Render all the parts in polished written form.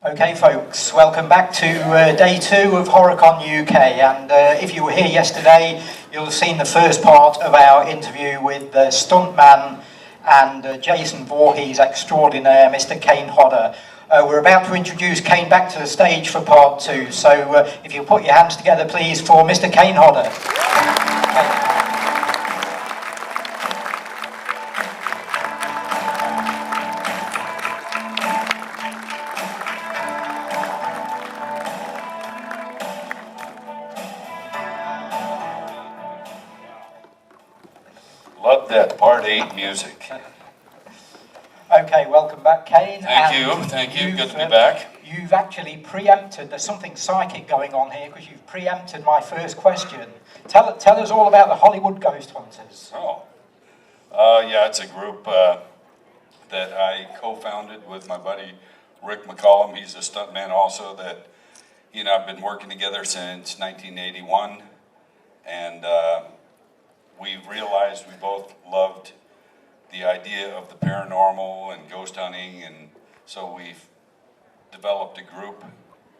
Okay folks, welcome back to day 2 of HorrorCon UK, and if you were here yesterday you'll have seen the first part of our interview with Stuntman and Jason Voorhees extraordinaire, Mr. Kane Hodder. We're about to introduce Kane back to the stage for part 2, so if you put your hands together please for Mr. Kane Hodder. Love that Part 8 music. Okay, welcome back, Kane. Thank you. Good to be back. You've actually preempted, there's something psychic going on here, because you've preempted my first question. Tell us all about the Hollywood Ghost Hunters. Yeah, it's a group that I co-founded with my buddy Rick McCollum. He's a stuntman also that he and I have been working together since 1981. And we've realized we both loved the idea of the paranormal and ghost hunting, and so we've developed a group,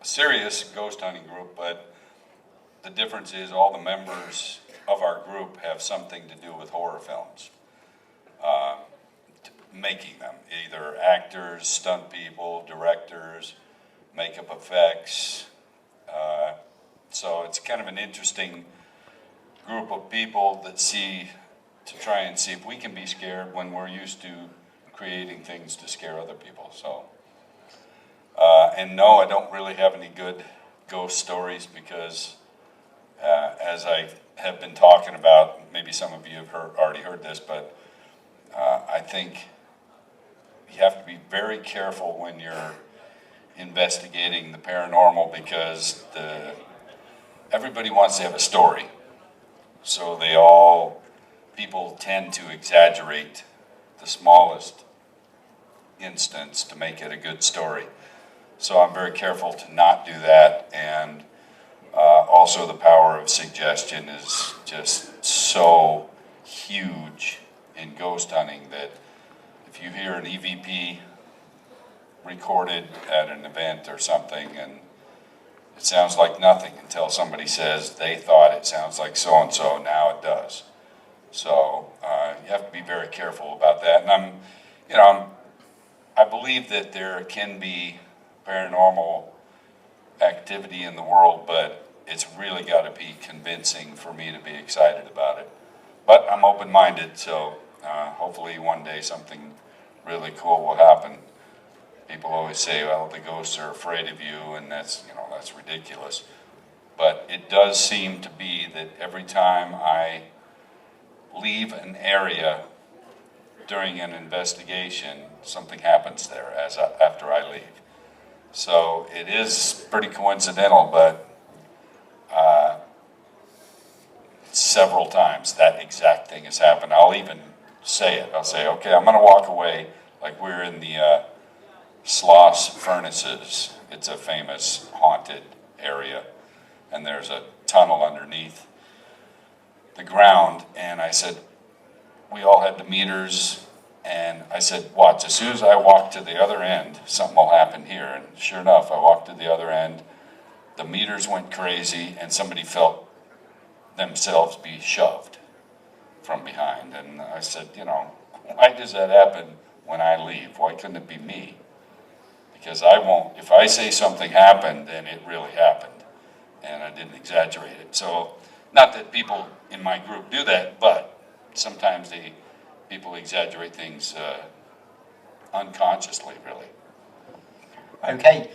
a serious ghost hunting group, but the difference is all the members of our group have something to do with horror films. Making them, either actors, stunt people, directors, makeup effects. So it's kind of an interesting group of people that try and see if we can be scared when we're used to creating things to scare other people. So, and no, I don't really have any good ghost stories because, as I have been talking about, maybe some of you have already heard this, but I think you have to be very careful when you're investigating the paranormal because everybody wants to have a story. So people tend to exaggerate the smallest instance to make it a good story. So I'm very careful to not do that, and also the power of suggestion is just so huge in ghost hunting that if you hear an EVP recorded at an event or something and it sounds like nothing until somebody says they thought it sounds like so-and-so, now it does. So you have to be very careful about that. And I believe that there can be paranormal activity in the world, but it's really got to be convincing for me to be excited about it. But I'm open-minded, so hopefully one day something really cool will happen. People always say, well, the ghosts are afraid of you, and that's ridiculous. But it does seem to be that every time I leave an area during an investigation, something happens there after I leave. So it is pretty coincidental, but several times that exact thing has happened. I'll even say it. I'll say, okay, I'm going to walk away, like we're in the Sloss Furnaces. It's a famous haunted area, and there's a tunnel underneath the ground, and I said, we all had the meters, and I said, watch, as soon as I walk to the other end, something will happen here, and sure enough, I walked to the other end, the meters went crazy, and somebody felt themselves be shoved from behind, and I said, why does that happen when I leave? Why couldn't it be me? Because if I say something happened, then it really happened, and I didn't exaggerate it. So, not that people in my group do that, but sometimes people exaggerate things unconsciously, really. Okay,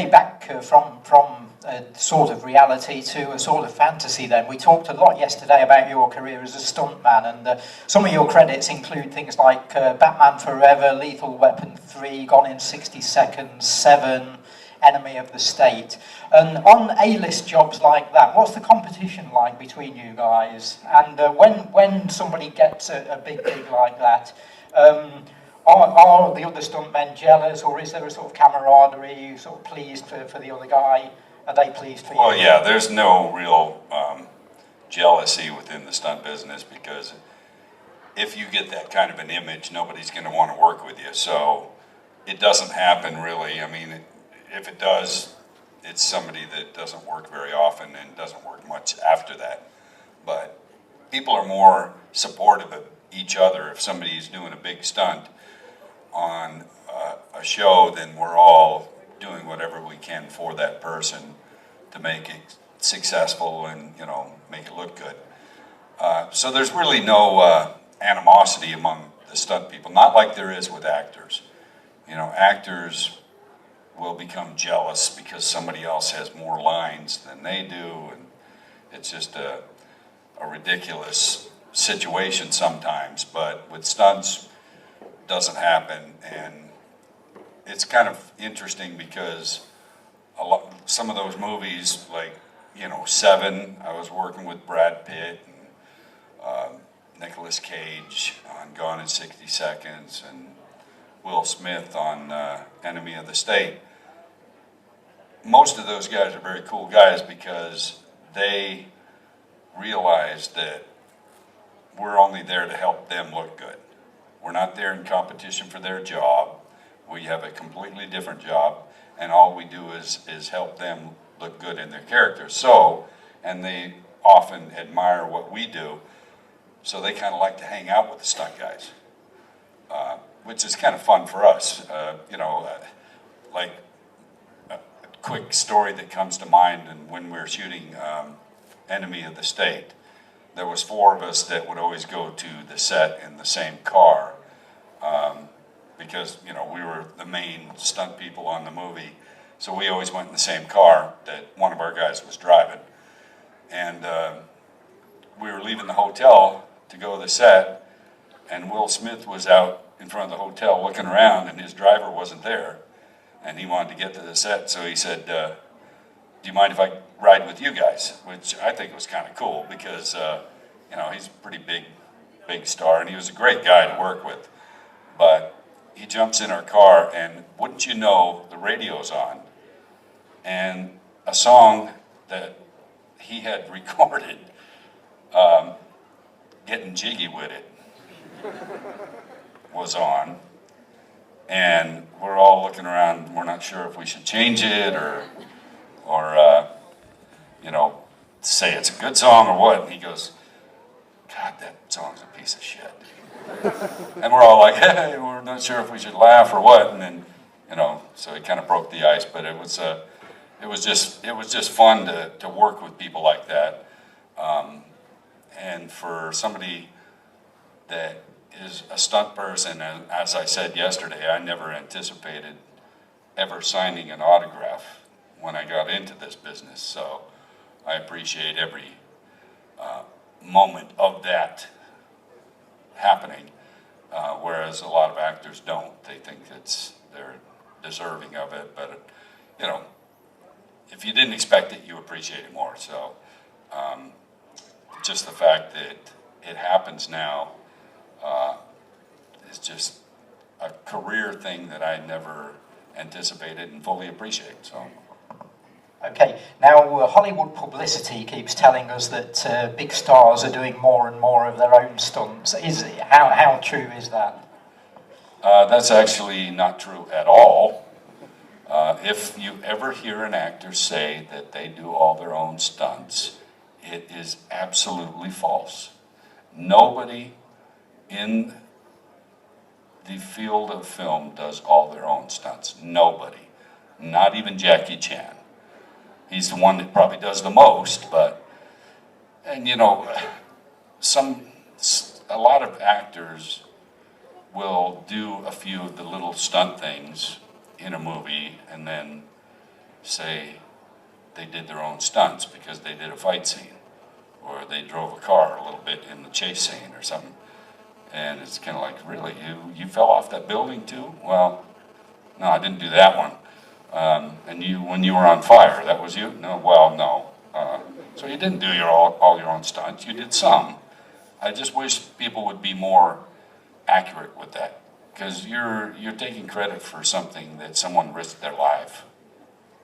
back from a sort of reality to a sort of fantasy then. We talked a lot yesterday about your career as a stuntman, and some of your credits include things like Batman Forever, Lethal Weapon 3, Gone in 60 Seconds, Seven, Enemy of the State. And on A-list jobs like that, what's the competition like between you guys? And when somebody gets a big gig like that, are the other stuntmen jealous, or is there a sort of camaraderie? Are you sort of pleased for the other guy? Are they pleased for you? Well, yeah, there's no real jealousy within the stunt business, because if you get that kind of an image, nobody's going to want to work with you. So it doesn't happen really. I mean, if it does, it's somebody that doesn't work very often and doesn't work much after that. But people are more supportive of each other. If somebody's doing a big stunt on a show, then we're all doing whatever we can for that person to make it successful and, you know, make it look good. So there's really no animosity among the stunt people, not like there is with actors. You know, actors will become jealous because somebody else has more lines than they do, and it's just a ridiculous situation sometimes. But with stunts, it doesn't happen, and it's kind of interesting because some of those movies, like, you know, Seven, I was working with Brad Pitt and Nicolas Cage on Gone in 60 Seconds and Will Smith on Enemy of the State. Most of those guys are very cool guys because they realize that we're only there to help them look good. We're not there in competition for their job. We have a completely different job, and all we do is help them look good in their characters. So, and they often admire what we do, so they kind of like to hang out with the stunt guys, which is kind of fun for us. You know, like a quick story that comes to mind, and when we were shooting Enemy of the State, there was 4 of us that would always go to the set in the same car, because, you know, we were the main stunt people on the movie, so we always went in the same car that one of our guys was driving. And we were leaving the hotel to go to the set, and Will Smith was out in front of the hotel looking around, and his driver wasn't there, and he wanted to get to the set, so he said, do you mind if I ride with you guys? Which I think was kind of cool because, you know, he's a pretty big star, and he was a great guy to work with. But he jumps in our car, and wouldn't you know, the radio's on, and a song that he had recorded, Getting Jiggy With It, was on, and we're all looking around. We're not sure if we should change it or you know, say it's a good song or what. And he goes, God, that song's a piece of shit. And we're all like, hey, we're not sure if we should laugh or what. And then, you know, so he kind of broke the ice. But it was just fun to work with people like that. And for somebody that is a stunt person, and as I said yesterday, I never anticipated ever signing an autograph when I got into this business. So I appreciate every moment of that happening, whereas a lot of actors don't. They think they're deserving of it, but, you know, if you didn't expect it, you appreciate it more. So just the fact that it happens now is just a career thing that I never anticipated and fully appreciate. So. Okay, now Hollywood publicity keeps telling us that big stars are doing more and more of their own stunts. How true is that? That's actually not true at all. If you ever hear an actor say that they do all their own stunts, it is absolutely false. Nobody in the field of film does all their own stunts. Nobody. Not even Jackie Chan. He's the one that probably does the most, but, and you know, a lot of actors will do a few of the little stunt things in a movie and then say they did their own stunts because they did a fight scene or they drove a car a little bit in the chase scene or something. And it's kind of like, really, you fell off that building too? Well, no, I didn't do that one. And when you were on fire, that was you? No, well, no. So you didn't do all your own stunts. You did some. I just wish people would be more accurate with that, because you're taking credit for something that someone risked their life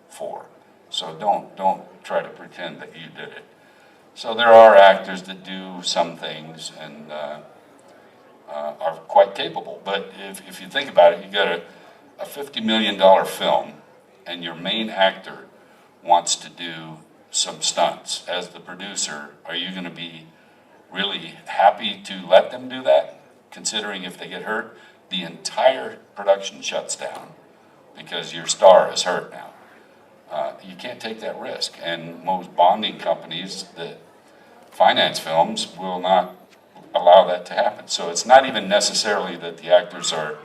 for. So don't try to pretend that you did it. So there are actors that do some things and are quite capable. But if you think about it, you got a $50 million film and your main actor wants to do some stunts, as the producer, are you going to be really happy to let them do that? Considering if they get hurt, the entire production shuts down because your star is hurt now. You can't take that risk. And most bonding companies that finance films will not allow that to happen. So it's not even necessarily that the actors are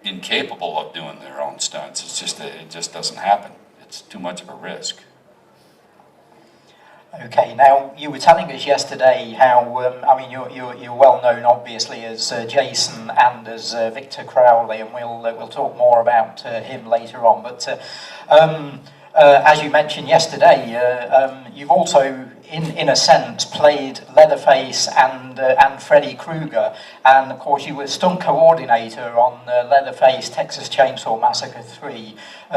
incapable of doing their own stunts. It's just that it just doesn't happen. It's too much of a risk. Okay, now you were telling us yesterday how, I mean, you're well known obviously as Jason and as Victor Crowley, and we'll talk more about him later on. But as you mentioned yesterday, you've also, in a sense, played Leatherface and Freddy Krueger, and of course you were stunt coordinator on Leatherface, Texas Chainsaw Massacre 3.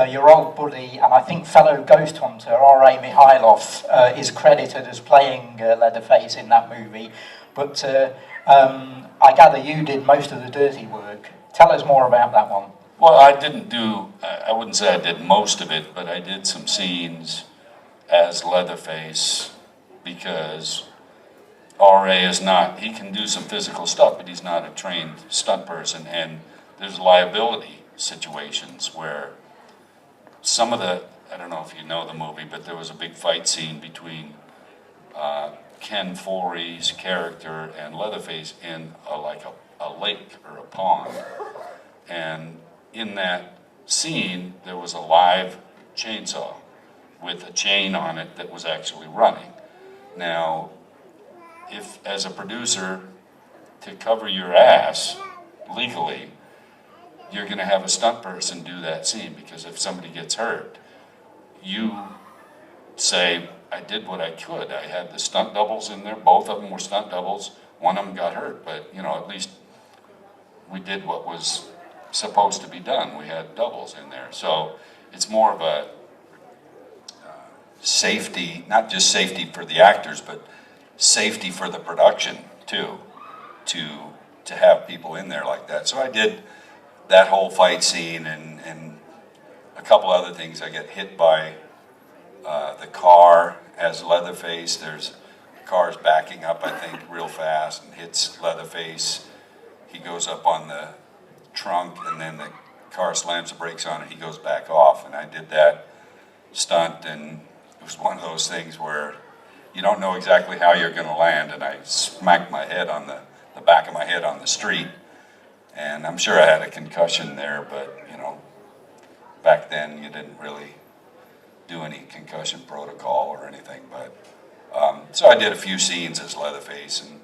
Your old buddy and I think fellow ghost hunter R.A. Mihailoff is credited as playing Leatherface in that movie, but I gather you did most of the dirty work. Tell us more about that one. Well, I wouldn't say I did most of it, but I did some scenes as Leatherface because R.A. is not, he can do some physical stuff, but he's not a trained stunt person, and there's liability situations where some of the, I don't know if you know the movie, but there was a big fight scene between Ken Voorhees' character and Leatherface in a lake or a pond. And in that scene, there was a live chainsaw with a chain on it that was actually running. Now, if as a producer, to cover your ass legally, you're going to have a stunt person do that scene, because if somebody gets hurt, you say, I did what I could. I had the stunt doubles in there. Both of them were stunt doubles. One of them got hurt, but at least we did what was supposed to be done. We had doubles in there. So it's more of a safety, not just safety for the actors, but safety for the production too, to have people in there like that. So I did that whole fight scene and a couple other things. I get hit by the car as Leatherface. There's cars backing up, I think, real fast and hits Leatherface. He goes up on the trunk and then the car slams the brakes on it. He goes back off, and I did that stunt, and it was one of those things where you don't know exactly how you're going to land, and I smacked my head on the back of my head on the street. And I'm sure I had a concussion there, but back then you didn't really do any concussion protocol or anything. But so I did a few scenes as Leatherface and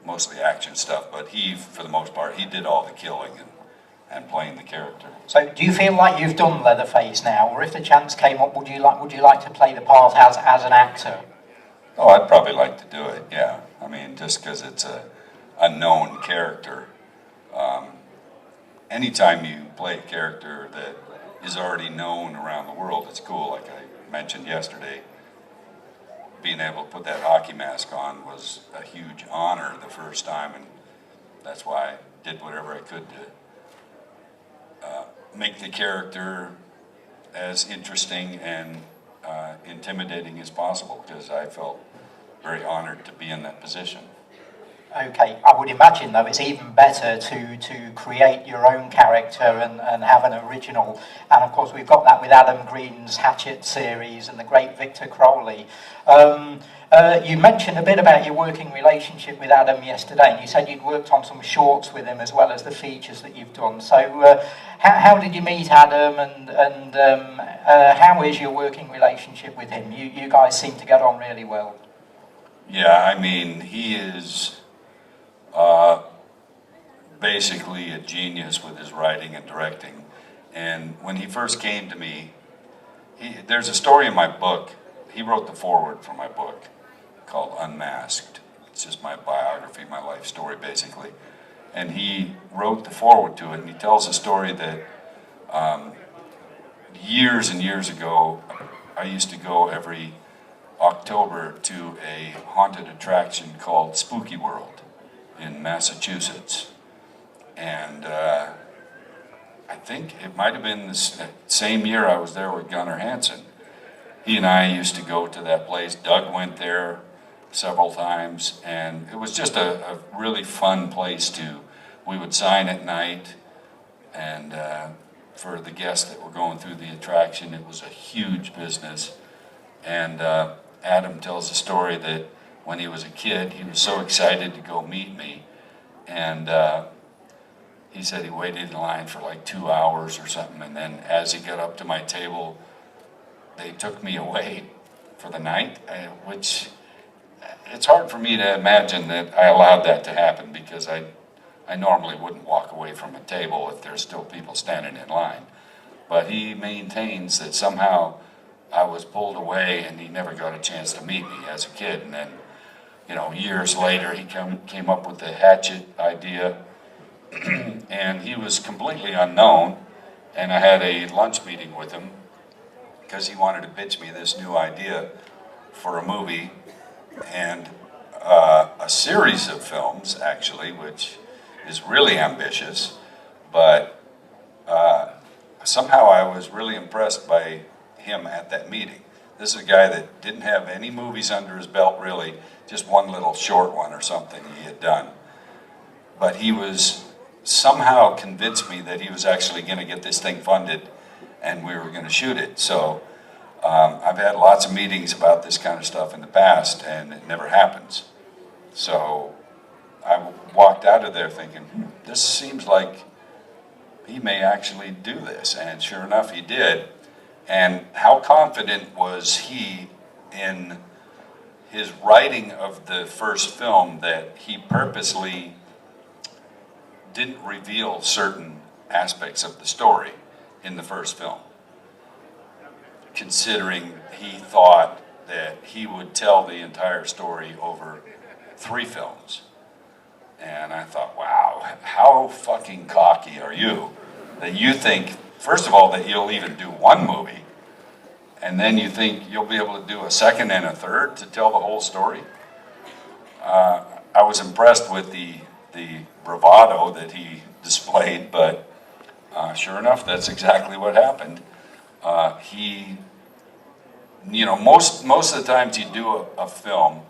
mostly action stuff. But he, for the most part, he did all the killing and playing the character. So do you feel like you've done Leatherface now, or if the chance came up, would you like to play the part as an actor? Oh, I'd probably like to do it. Yeah, I mean, just because it's a known character. Anytime you play a character that is already known around the world, it's cool. Like I mentioned yesterday, being able to put that hockey mask on was a huge honor the first time, and that's why I did whatever I could to make the character as interesting and intimidating as possible, because I felt very honored to be in that position. Okay, I would imagine though it's even better to create your own character and have an original, and of course we've got that with Adam Green's Hatchet series and the great Victor Crowley. You mentioned a bit about your working relationship with Adam yesterday, and you said you'd worked on some shorts with him as well as the features that you've done. So how did you meet Adam, and how is your working relationship with him? You guys seem to get on really well. Yeah, I mean, he is basically a genius with his writing and directing. And when he first came to me, there's a story in my book. He wrote the foreword for my book called Unmasked. It's just my biography, my life story, basically. And he wrote the foreword to it, and he tells a story that years and years ago, I used to go every October to a haunted attraction called Spooky World in Massachusetts. And I think it might have been the same year I was there with Gunnar Hansen. He and I used to go to that place. Doug went there several times, and it was just a really fun place we would sign at night, and for the guests that were going through the attraction, it was a huge business. And Adam tells a story that when he was a kid, he was so excited to go meet me, and he said he waited in line for like 2 hours or something, and then as he got up to my table, they took me away for the night, which it's hard for me to imagine that I allowed that to happen, because I normally wouldn't walk away from a table if there's still people standing in line. But he maintains that somehow I was pulled away and he never got a chance to meet me as a kid. And then, years later, he came up with the Hatchet idea, and he was completely unknown, and I had a lunch meeting with him because he wanted to pitch me this new idea for a movie and a series of films, actually, which is really ambitious, but somehow I was really impressed by him at that meeting. This is a guy that didn't have any movies under his belt, really, just one little short one or something he had done. But he was somehow convinced me that he was actually going to get this thing funded and we were going to shoot it. So I've had lots of meetings about this kind of stuff in the past, and it never happens. So I walked out of there thinking, this seems like he may actually do this. And sure enough, he did. And how confident was he in his writing of the first film that he purposely didn't reveal certain aspects of the story in the first film, considering he thought that he would tell the entire story over 3 films. And I thought, wow, how fucking cocky are you that you think, first of all, that you'll even do one movie, and then you think you'll be able to do a second and a third to tell the whole story? I was impressed with the bravado that he displayed, but sure enough, that's exactly what happened. Most of the times you do a film,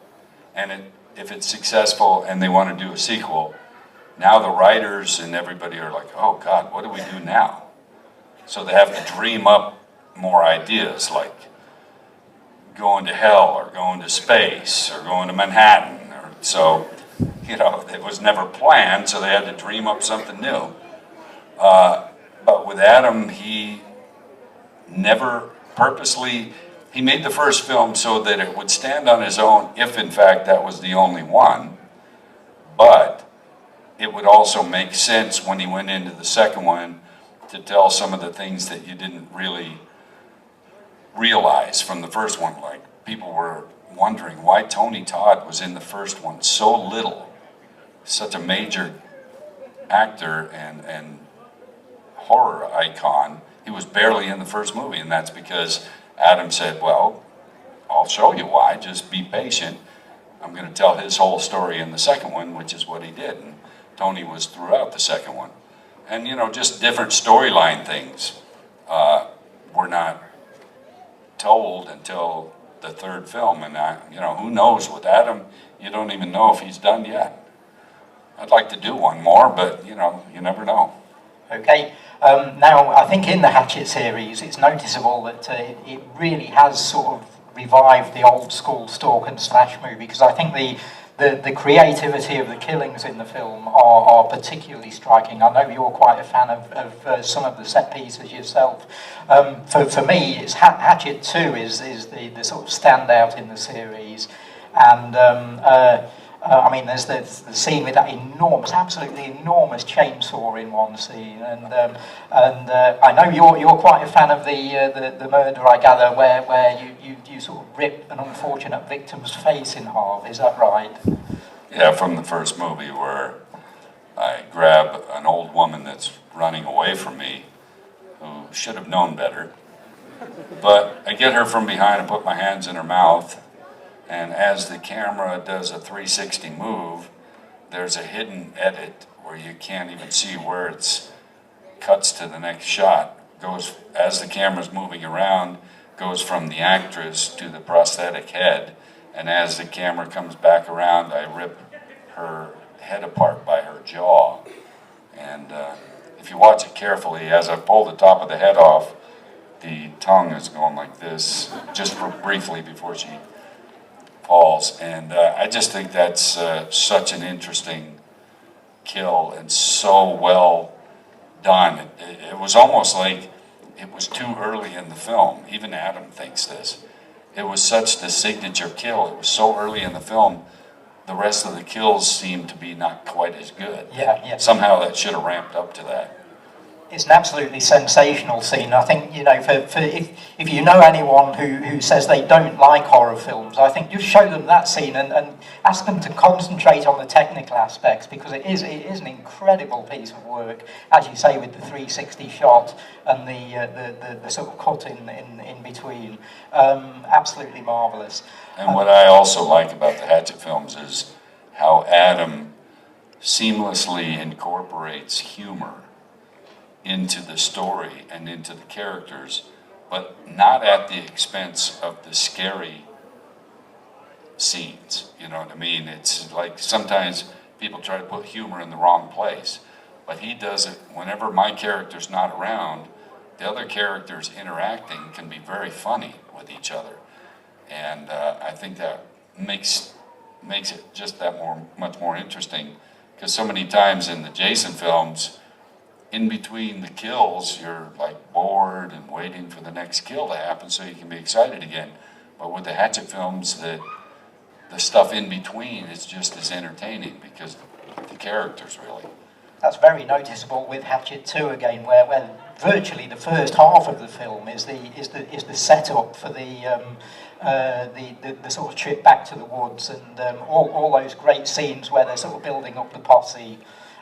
and if it's successful and they want to do a sequel, now the writers and everybody are like, oh God, what do we do now? So they have to dream up more ideas, like going to hell or going to space or going to Manhattan. So, it was never planned, so they had to dream up something new. But with Adam, he never purposely, he made the first film so that it would stand on his own if in fact that was the only one, but it would also make sense when he went into the second one to tell some of the things that you didn't really realize from the first one. Like, people were wondering why Tony Todd was in the first one so little, such a major actor and horror icon. He was barely in the first movie, and that's because Adam said, well, I'll show you why, just be patient. I'm going to tell his whole story in the second one, which is what he did. And Tony was throughout the second one. And, just different storyline things were not told until the third film. And, who knows, with Adam, you don't even know if he's done yet. I'd like to do one more, but, you never know. Okay. Now, I think in the Hatchet series, it's noticeable that it really has sort of revived the old school stalk and slash movie, because I think the creativity of the killings in the film are particularly striking. I know you're quite a fan of some of the set pieces yourself. For me, it's Hatchet 2 is the sort of standout in the series, and there's the scene with that absolutely enormous chainsaw in one scene, and I know you're quite a fan of the murder, I gather, where you sort of rip an unfortunate victim's face in half. Is that right? Yeah, from the first movie, where I grab an old woman that's running away from me, who should have known better, but I get her from behind and put my hands in her mouth. And as the camera does a 360 move, there's a hidden edit where you can't even see where it's cuts to the next shot, goes, as the camera's moving around, goes from the actress to the prosthetic head, and as the camera comes back around, I rip her head apart by her jaw. And if you watch it carefully, as I pull the top of the head off, the tongue is going like this, just for briefly before she falls. And I just think that's such an interesting kill and so well done. It was almost like it was too early in the film. Even Adam thinks this. It was such the signature kill. It was so early in the film, the rest of the kills seemed to be not quite as good. Yeah. Somehow that should have ramped up to that. It's an absolutely sensational scene. I think, you know, for if you know anyone who says they don't like horror films, I think just show them that scene and ask them to concentrate on the technical aspects, because it is an incredible piece of work, as you say, with the 360 shot and the sort of cut in between. Absolutely marvellous. And what I also like about the Hatchet films is how Adam seamlessly incorporates humor into the story and into the characters, but not at the expense of the scary scenes. You know what I mean? It's like sometimes people try to put humor in the wrong place, but he does it whenever my character's not around. The other characters interacting can be very funny with each other, and I think that makes it just that much more interesting, because so many times in the Jason films, in between the kills, you're like bored and waiting for the next kill to happen so you can be excited again. But with the Hatchet films, the stuff in between is just as entertaining because the characters really. That's very noticeable with Hatchet 2 again, where virtually the first half of the film is the setup for the sort of trip back to the woods, and all those great scenes where they're sort of building up the posse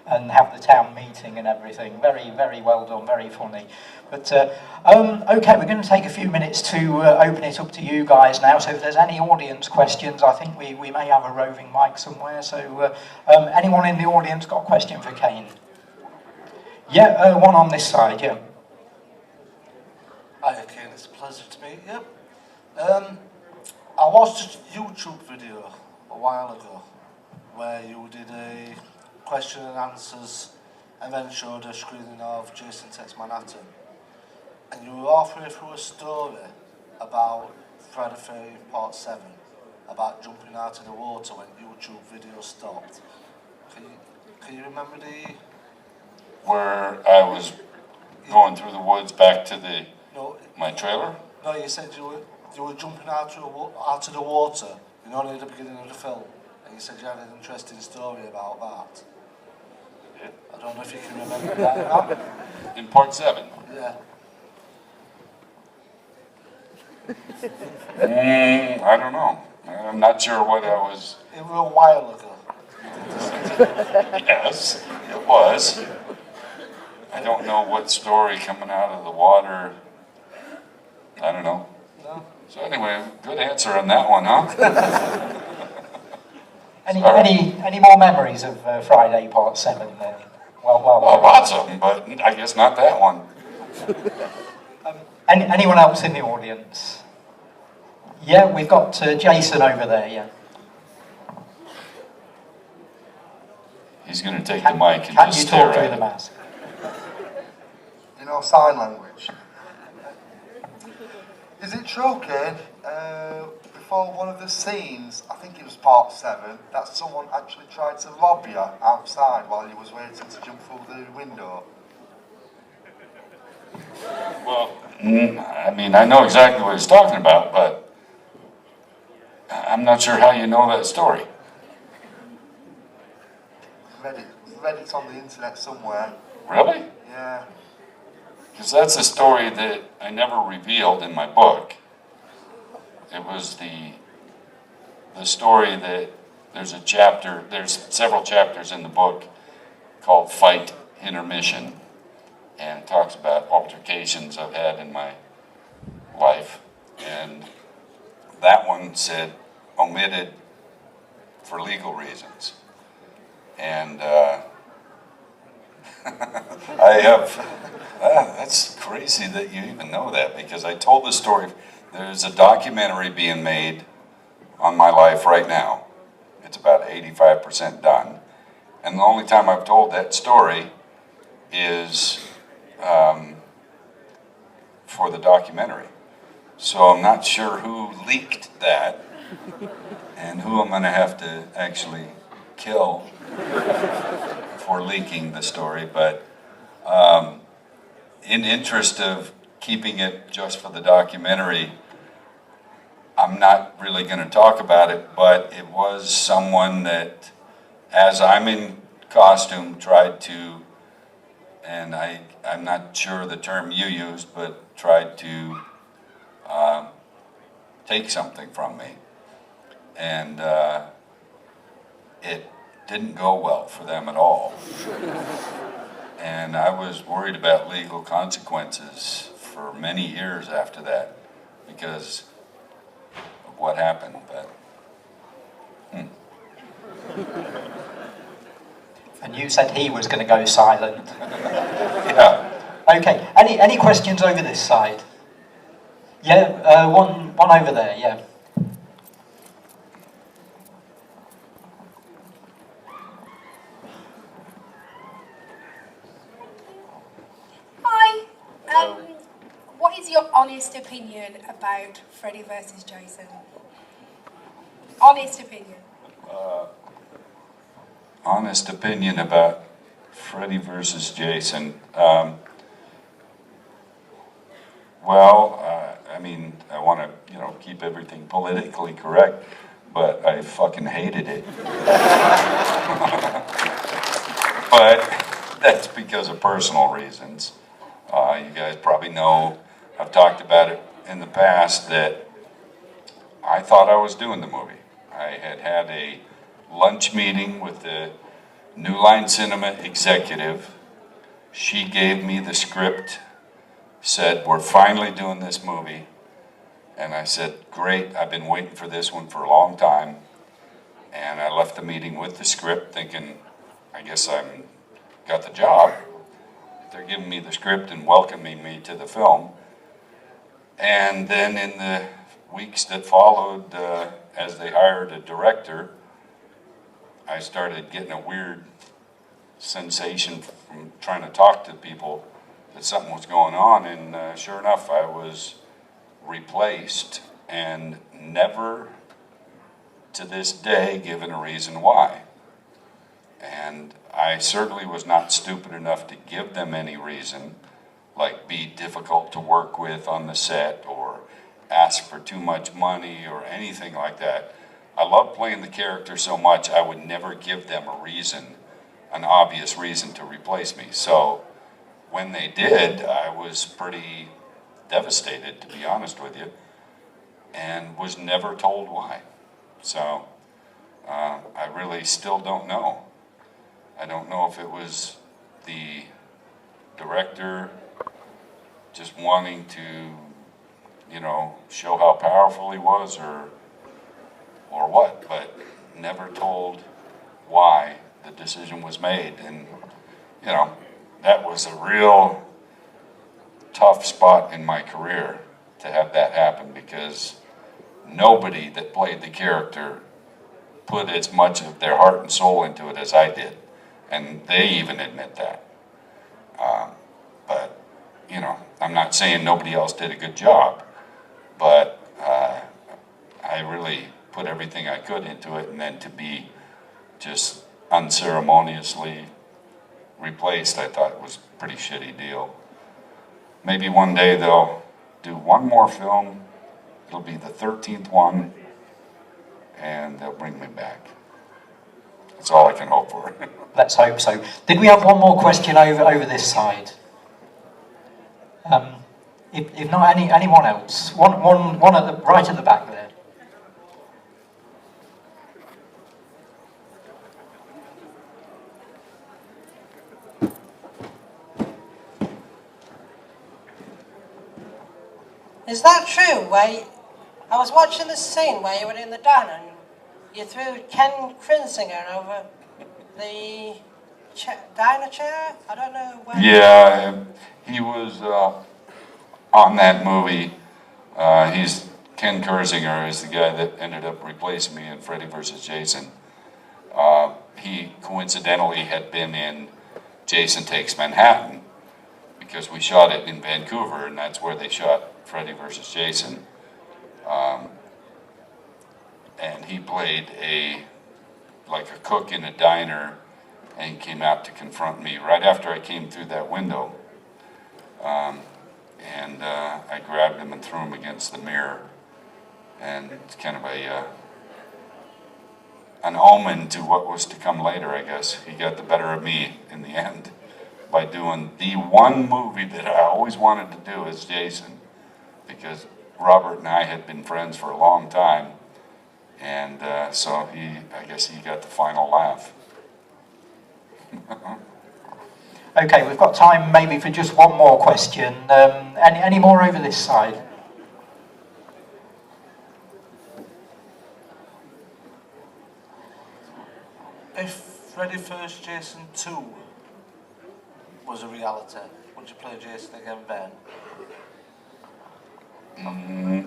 and have the town meeting and everything. Very, very well done, very funny. But, okay, we're going to take a few minutes to open it up to you guys now, so if there's any audience questions, I think we may have a roving mic somewhere, so anyone in the audience got a question for Kane? Yeah, one on this side, yeah. Hi Kane, it's a pleasure to meet you. I watched a YouTube video a while ago where you did a question and answers and then showed a screening of Jason Voorhees' Actor. And you were halfway through a story about Friday 13th Part 7, about jumping out of the water when YouTube video stopped. Can you remember the... Where I was going through the woods back to my trailer? No, you said you were jumping out of the water, only at the beginning of the film. And you said you had an interesting story about that. I don't know if you can remember that. In Part 7? Yeah. I don't know. I'm not sure what I was... It was a while ago. Yes, it was. I don't know what story coming out of the water. I don't know. No. So anyway, good answer on that one, huh? Any more memories of Friday Part 7 then? Well, lots of them, but I guess not that one. Anyone else in the audience? Yeah, we've got Jason over there, yeah. He's going to take the mic and Can just you stare talk through at the it. mask? You know sign language. Is it true, Kane, before one of the scenes, I think it was Part 7, that someone actually tried to rob you outside while you was waiting to jump through the window? Well, I mean, I know exactly what he's talking about, but I'm not sure how you know that story. Read it on the internet somewhere. Really? Yeah. Because that's a story that I never revealed in my book. It was the story that there's several chapters in the book called Fight Intermission, and it talks about altercations I've had in my life. And that one said omitted for legal reasons. And I have That's crazy that you even know that, because I told the story. There's a documentary being made on my life right now. It's about 85% done. And the only time I've told that story is for the documentary. So I'm not sure who leaked that and who I'm going to have to actually kill for leaking the story. But in interest of keeping it just for the documentary, I'm not really going to talk about it, but it was someone that, as I'm in costume, tried to, and I'm not sure the term you used, but tried to take something from me. And it didn't go well for them at all. And I was worried about legal consequences for many years after that because of what happened. But And you said he was going to go silent. yeah. Okay. Any questions over this side? Yeah. One over there. Yeah. Hi. What is your honest opinion about Freddy versus Jason? Honest opinion. Honest opinion about Freddy versus Jason. I mean, I want to, keep everything politically correct, but I fucking hated it. But that's because of personal reasons. You guys probably know, I've talked about it in the past, that I thought I was doing the movie. I had a lunch meeting with the New Line Cinema executive. She gave me the script, said, we're finally doing this movie. And I said, great, I've been waiting for this one for a long time. And I left the meeting with the script thinking, I guess I'm got the job. They're giving me the script and welcoming me to the film. And then in the weeks that followed, as they hired a director, I started getting a weird sensation from trying to talk to people that something was going on, and sure enough, I was replaced and never to this day given a reason why. And I certainly was not stupid enough to give them any reason, like be difficult to work with on the set or ask for too much money or anything like that. I love playing the character so much, I would never give them a reason, an obvious reason to replace me. So when they did, I was pretty devastated, to be honest with you, and was never told why. So I really still don't know. I don't know if it was the director just wanting to, show how powerful he was or what, but never told why the decision was made. And, that was a real tough spot in my career to have that happen, because nobody that played the character put as much of their heart and soul into it as I did. And they even admit that. But, I'm not saying nobody else did a good job, but I really put everything I could into it, and then to be just unceremoniously replaced, I thought it was a pretty shitty deal. Maybe one day they'll do one more film. It'll be the 13th one, and they'll bring me back. That's all I can hope for. Let's hope so. Did we have one more question over this side? If not, anyone else? One at the right at the back there. Is that true? I was watching the scene where you were in the diner and you threw Ken Crinsinger over the diner chair? I don't know where. Yeah, he was on that movie. He's Ken Kersinger is the guy that ended up replacing me in Freddy vs. Jason. He coincidentally had been in Jason Takes Manhattan because we shot it in Vancouver, and that's where they shot Freddy vs. Jason. And he played like a cook in a diner, and came out to confront me right after I came through that window. And I grabbed him and threw him against the mirror. And it's kind of an omen to what was to come later, I guess. He got the better of me in the end by doing the one movie that I always wanted to do as Jason, because Robert and I had been friends for a long time. And so I guess he got the final laugh. Okay, we've got time maybe for just one more question. Any more over this side? If Freddy vs. Jason 2 was a reality, would you play Jason again, Ben?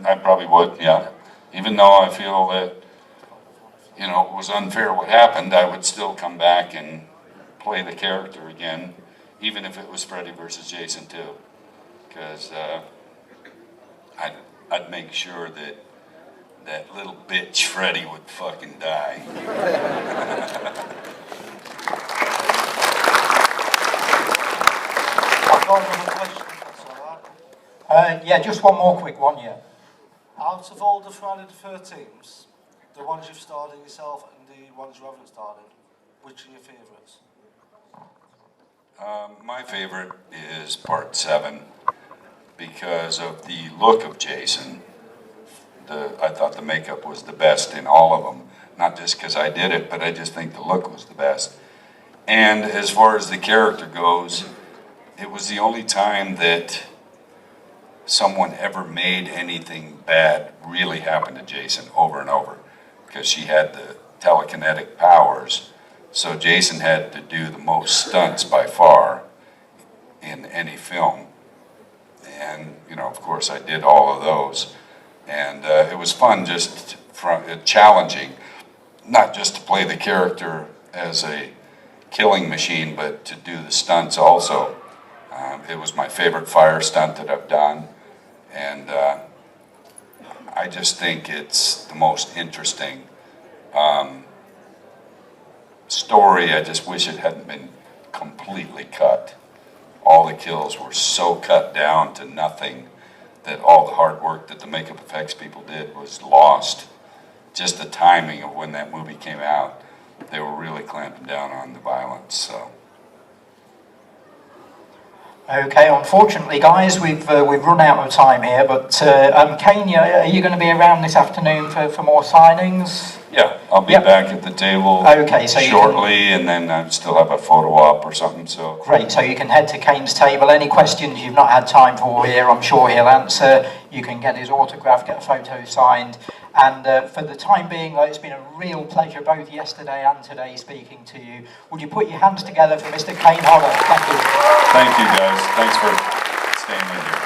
I probably would, yeah. Even though I feel that, you know, it was unfair what happened, I would still come back and play the character again, even if it was Freddy versus Jason 2. Because I'd make sure that that little bitch Freddy would fucking die. I've got another question, if that's alright. Yeah, just one more quick one, yeah. Out of all the Friday the 13th, the ones you've starred in yourself and the ones you haven't starred in, which are your favourites? My favorite is part 7 because of the look of Jason. I thought the makeup was the best in all of them. Not just because I did it, but I just think the look was the best. And as far as the character goes, it was the only time that someone ever made anything bad really happen to Jason over and over, because she had the telekinetic powers. So Jason had to do the most stunts by far in any film. And, you know, of course I did all of those. And it was fun, just challenging, not just to play the character as a killing machine, but to do the stunts also. It was my favorite fire stunt that I've done. And I just think it's the most interesting story. I just wish it hadn't been completely cut. All the kills were so cut down to nothing that all the hard work that the makeup effects people did was lost. Just the timing of when that movie came out, they were really clamping down on the violence. So. Okay, unfortunately, guys, we've run out of time here. But Kane, are you going to be around this afternoon for more signings? Yeah, I'll be back at the table shortly, and then I still have a photo op or something. So great. So you can head to Kane's table. Any questions you've not had time for here, I'm sure he'll answer. You can get his autograph, get a photo signed. And for the time being, it's been a real pleasure both yesterday and today speaking to you. Would you put your hands together for Mr. Kane Hodder? Thank you. Thank you, guys. Thanks for staying with me.